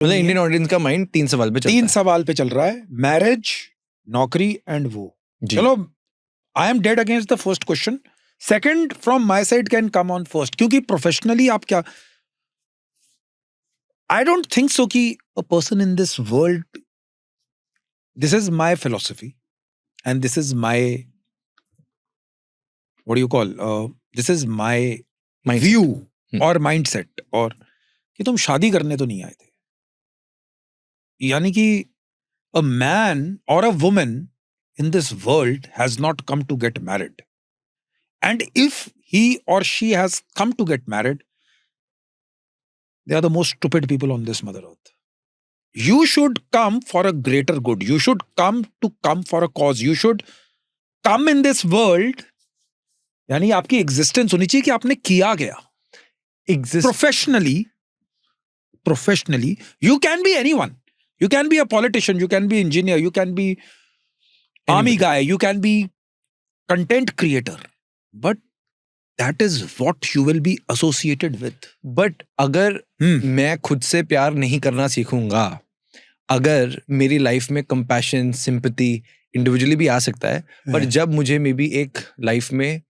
मतलब Indian audience का mind 3 सवाल पे चलता है। 3 सवाल पे चल रहा है, मैरिज, नौकरी एंड वो। जी। चलो, I am dead against the first question, second from my side can come on first, क्योंकि प्रोफेशनली आप क्या, आई डोंट थिंक सो कि a person in this world, this is my philosophy and this is my, what do you call, this is my Mindset. View और mindset, और कि तुम शादी करने तो नहीं आए थे। यानी कि a man or a woman in this world has not come to get married. And if he or she has come to get married, they are the most stupid people on this mother earth. You should come for a greater good. You should come for a cause. You should come in this world. यानी आपकी existence होनी चाहिए कि आपने किया गया professionally. You can be anyone. You can be a politician, you can be engineer, you can be army guy, you can be content creator, but that is what you will be associated with. But अगर मैं खुद से प्यार नहीं करना सीखूंगा, अगर मेरी life में कंपैशन, सिंपैथी इंडिविजुअली भी आ सकता है, पर जब मुझे मे बी एक लाइफ में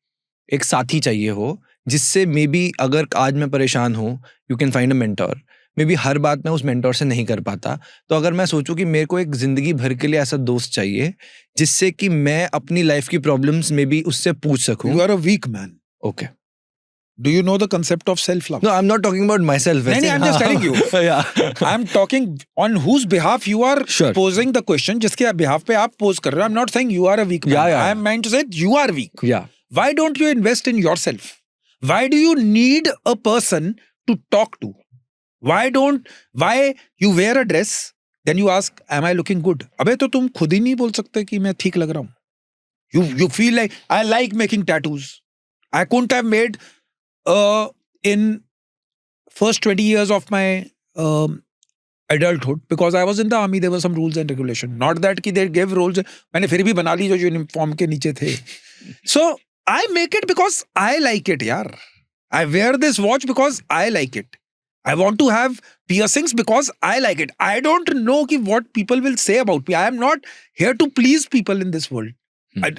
एक साथी चाहिए हो, जिससे मे बी अगर आज मैं परेशान हूँ, you can find a mentor. Maybe हर बात मैं उस मेंटोर से नहीं कर पाता, तो अगर मैं सोचूं कि मेरे को एक जिंदगी भर के लिए ऐसा दोस्त चाहिए जिससे कि मैं अपनी लाइफ की प्रॉब्लम्स में भी उससे पूछ सकूं। You are a weak man. Okay. Do you know the concept of self-love? No, I'm not talking about myself. नहीं, I'm just telling you. Yeah. I'm talking on whose behalf you are Sure. posing the question, जिसके behalf पे आप pose कर रहे हो. I'm not saying you are a weak man. Yeah. I'm meant to say you are weak. Yeah. Why don't you invest in yourself? Why do you need a person to talk to? Why you wear a dress, then you ask, am I looking good? अबे तो तुम खुद ही नहीं बोल सकते कि मैं ठीक लग रहा हूँ. You feel like, I like making tattoos. I couldn't have made in first 20 years of my adulthood because I was in the army. There were some rules and regulations. Not that कि they gave rules. मैंने फिर भी बना ली जो uniform के नीचे थे. So I make it because I like it, यार. I wear this watch because I like it. I want to have piercings because I like it. I don't know कि what people will say about me. I am not here to please people in this world.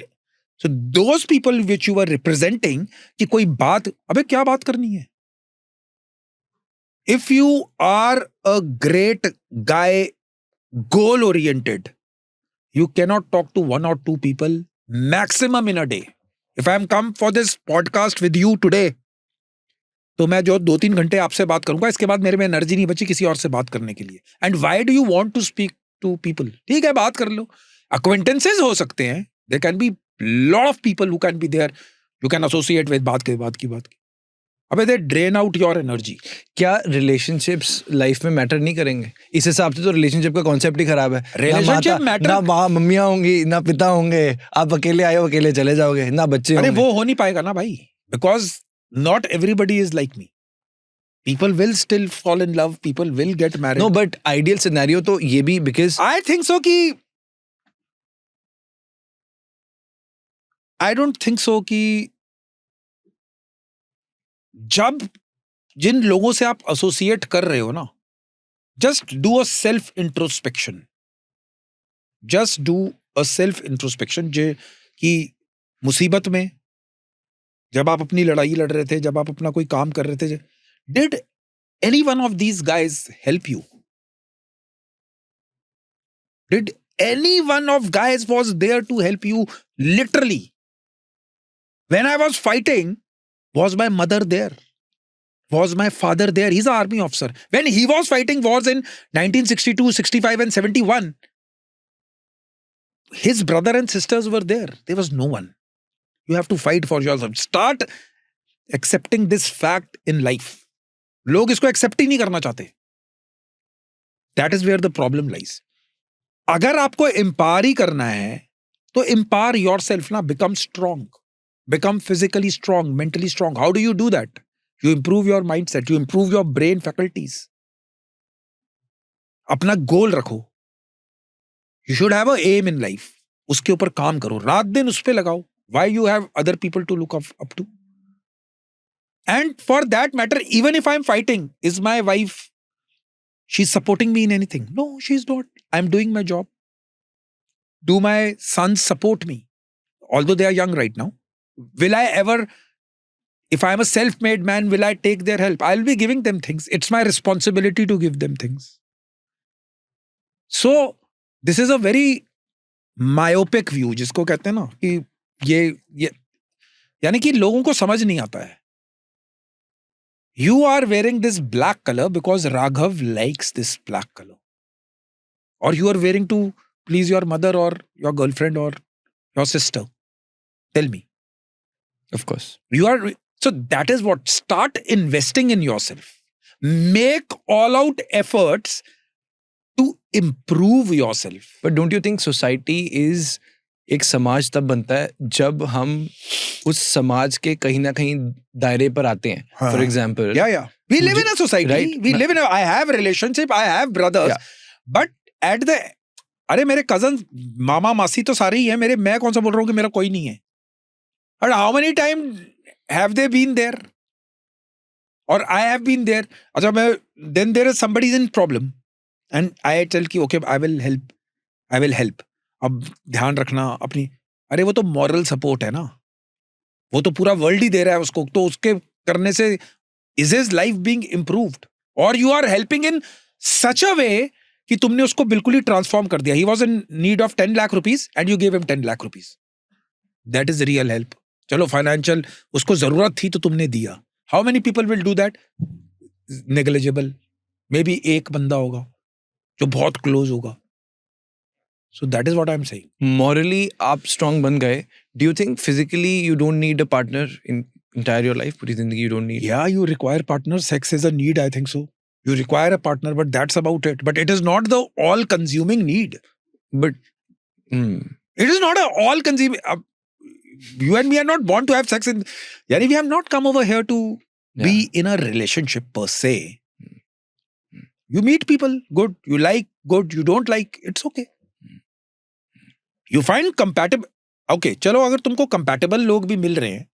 So those people which you are representing, कि कोई बात, अबे क्या बात करनी है? If you are a great guy, goal oriented, you cannot talk to 1 or 2 people maximum in a day. If I am come for this podcast with you today, तो मैं जो 2-3 घंटे आपसे बात करूंगा, इसके बाद मेरे में एनर्जी नहीं बची किसी और से बात करने के लिए. And why do you want to speak to people? ठीक है, बात कर लो. अक्वेंटेंसेस हो सकते हैं. There can be lot of people who can be there, you can associate with बात की. अबे they drain out your energy. क्या रिलेशनशिप्स लाइफ में मैटर नहीं करेंगे? इस हिसाब से तो रिलेशनशिप का कॉन्सेप्ट ही खराब है. रिलेशनशिप मैटर, ना माँ मम्मियाँ होंगी, ना पिता होंगे, आप अकेले आए हो अकेले चले जाओगे, ना बच्चे होंगे. अरे वो हो नहीं पाएगा ना भाई, because not everybody is like me. People will still fall in love. People will get married. No, but ideal scenario तो ये भी because I think so कि I don't think so कि जब जिन लोगों से आप एसोसिएट कर रहे हो ना, just do a self introspection. Just do a self introspection जे कि मुसीबत में, जब आप अपनी लड़ाई लड़ रहे थे, जब आप अपना कोई काम कर रहे थे, did any one of these guys help you? Did any one of guys was there to help you literally? When I was fighting, was my mother there? Was my father there? He's an army officer. When he was fighting wars in 1962, 65 and 71, his brother and sisters were there. There was no one. You have to fight for yourself. Start accepting this fact in life. लोग इसको accept ही नहीं करना चाहते. That is where the problem lies. अगर आपको empower ही करना है, तो empower yourself ना, become strong. Become physically strong, mentally strong. How do you do that? You improve your mindset. You improve your brain faculties. अपना goal रखो. You should have a aim in life. उसके ऊपर काम करो. रात दिन उस पे लगाओ. Why you have other people to look up to? And for that matter, even if I'm fighting, is my wife, she's supporting me in anything. No, she's not. I'm doing my job. Do my sons support me? Although they are young right now. Will I ever, if I'm a self-made man, will I take their help? I'll be giving them things. It's my responsibility to give them things. So, this is a very myopic view, जिसको कहते हैं ना कि ये यानी कि लोगों को समझ नहीं आता है. You are wearing this black color because Raghav likes this black color. Or you are wearing to please your mother or your girlfriend or your sister. Tell me. Of course. So that is what. Start investing in yourself. Make all out efforts to improve yourself. But don't you think society is एक समाज तब बनता है जब हम उस समाज के कहीं ना कहीं दायरे पर आते हैं. For example. Yeah. We live in a society. Right. We live in I have relationship. I have brothers. Yeah. But at the अरे मेरे कजन मामा मासी तो सारे ही हैं मेरे. मैं कौन सा बोल रहा हूँ कि मेरा कोई नहीं है. And how many times have they been there? Or I have been there. अच्छा मैं then there is somebody in problem. And I tell कि okay I will help. अब ध्यान रखना अपनी. अरे वो तो मॉरल सपोर्ट है ना. वो तो पूरा वर्ल्ड ही दे रहा है उसको. तो उसके करने से is his life being improved? Or you are helping in such a way कि तुमने उसको बिल्कुल ही ट्रांसफॉर्म कर दिया. He was in need of 10 lakh rupees and you gave him 10 lakh rupees. That is real help. चलो financial उसको जरूरत थी तो तुमने दिया. How many people will do that? Negligible. Maybe एक बंदा होगा जो बहुत क्लोज होगा. So that is what I'm saying. Morally आप strong बन गए. Do you think physically you don't need a partner in entire your life? पूरी जिंदगी you don't need? Yeah, you require partner. Sex is a need, I think so. You require a partner, but that's about it. But it is not the all-consuming need. But it is not a all-consuming. You and me are not born to have sex. Yani, we have not come over here to be in a relationship per se. You meet people, good. You like, good. You don't like, it's okay. You find compatible. Okay, चलो अगर तुमको compatible लोग भी मिल रहे हैं,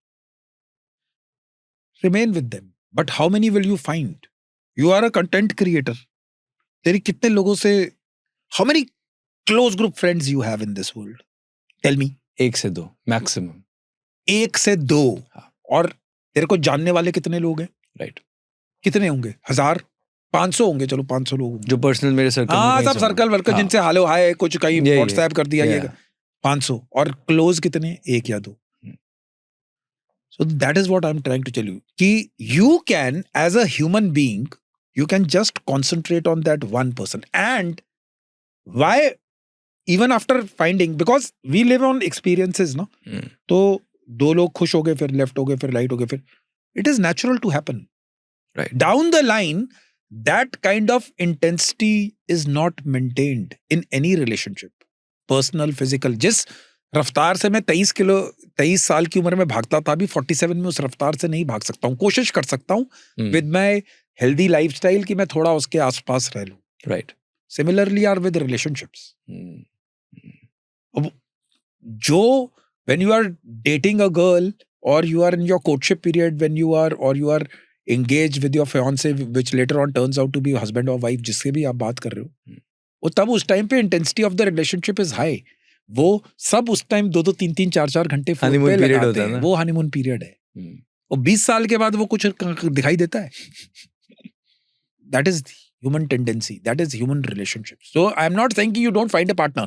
remain with them. But how many will you find? You are a content creator. तेरी कितने लोगों से, how many close group friends you have in this world? Tell me. 1 से 2 maximum. 1 से 2. और तेरे को जानने वाले कितने लोग हैं? Right. कितने होंगे? 1000? 500 होंगे. चलो 500 लोग होंगे. जो पर्सनल मेरे सर्कल में. हाँ, सब सर्कल वर्कल जिनसे हालो हाय कुछ कहीं व्हाट्सएप कर दिया ये 500. और क्लोज कितने? 1 या 2. So that is what I'm trying to tell you. कि you can, as a human being, you can just concentrate on that one person. And why, even after finding, because we live on experiences, no? तो 2 लोग खुश हो गए, फिर left हो गए, फिर राइट हो गए, फिर it is natural to happen. Right. Down the line, that kind of intensity is not maintained in any relationship. Personal, physical. जिस रफ्तार से मैं 23 साल की उम्र में भागता था, अभी 47 में उस रफ्तार से नहीं भाग सकता हूँ. कोशिश कर सकता हूँ with my healthy lifestyle कि मैं थोड़ा उसके आसपास रह लूँ. Right. Similarly are with relationships. अब जो when you are dating a girl or you are in your courtship period when you are or you are engaged with your fiance which later on turns out to be husband or wife जिससे भी आप बात कर रहे हो, वो तब उस टाइम पे intensity of the relationship is high. वो सब उस टाइम 2-2, 3-3, 4-4 घंटे हनीमून पीरियड होता है ना. वो हनीमून पीरियड है. और 20 साल के बाद वो कुछ दिखाई देता है. That is human tendency. That is human relationships. So I am not saying you don't find a partner.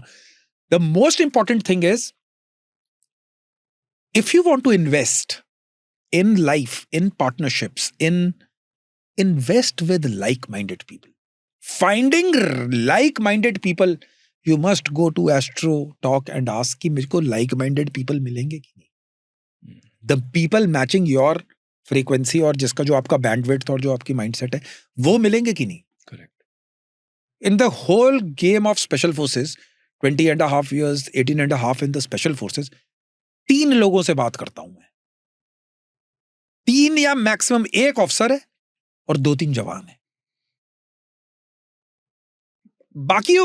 The most important thing is, if you want to invest in life, in partnerships, invest with like-minded people. Finding like-minded people, you must go to Astro Talk and ask कि मुझको like-minded people मिलेंगे कि नहीं. The people matching your frequency और जिसका जो आपका bandwidth और जो आपकी mindset है, वो मिलेंगे कि नहीं. Correct. In the whole game of special forces, 20.5 years, 18.5 in the special forces, 3 लोगों से बात करता हूं मैं. 3 या मैक्सिमम 1 ऑफिसर है और 2-3 जवान है. बाकी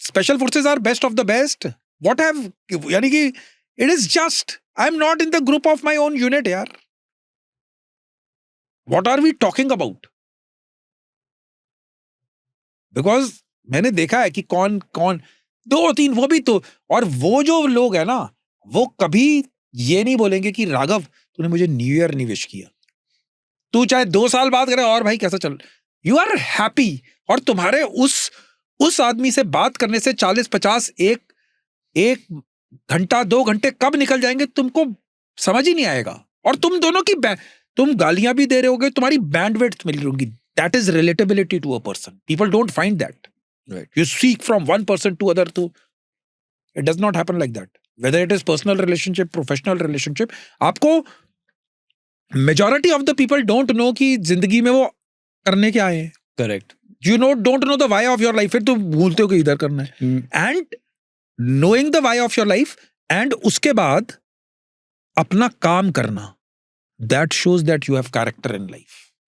special forces are best of the best. What have यानी कि it is just I am not in the group of my own unit यार. What are we talking about? Because मैंने देखा है कि कौन कौन 2-3 वो भी तो, और वो जो लोग है ना वो कभी ये नहीं बोलेंगे कि राघव तूने मुझे न्यू ईयर नहीं विश किया, तू चाहे 2 साल बाद करे और भाई कैसा चल, यू आर हैप्पी, और तुम्हारे उस आदमी से बात करने से 40-50 एक घंटा 2 घंटे कब निकल जाएंगे तुमको समझ ही नहीं आएगा, और तुम दोनों की तुम गालियां भी दे रहे होगे, तुम्हारी बैंडविड्थ मिल रही होगी. That is relatability to a person. People don't find that. Right. You seek from one person to other to, it does not happen like that. Whether it is personal relationship, professional relationship, आपको majority of the people don't know कि जिंदगी में वो करने क्या आए हैं. Correct. You don't know the why of your life. फिर तो भूलते हो कि इधर करना है. And knowing the why of your life and उसके बाद अपना काम करना, that shows that you have character in life.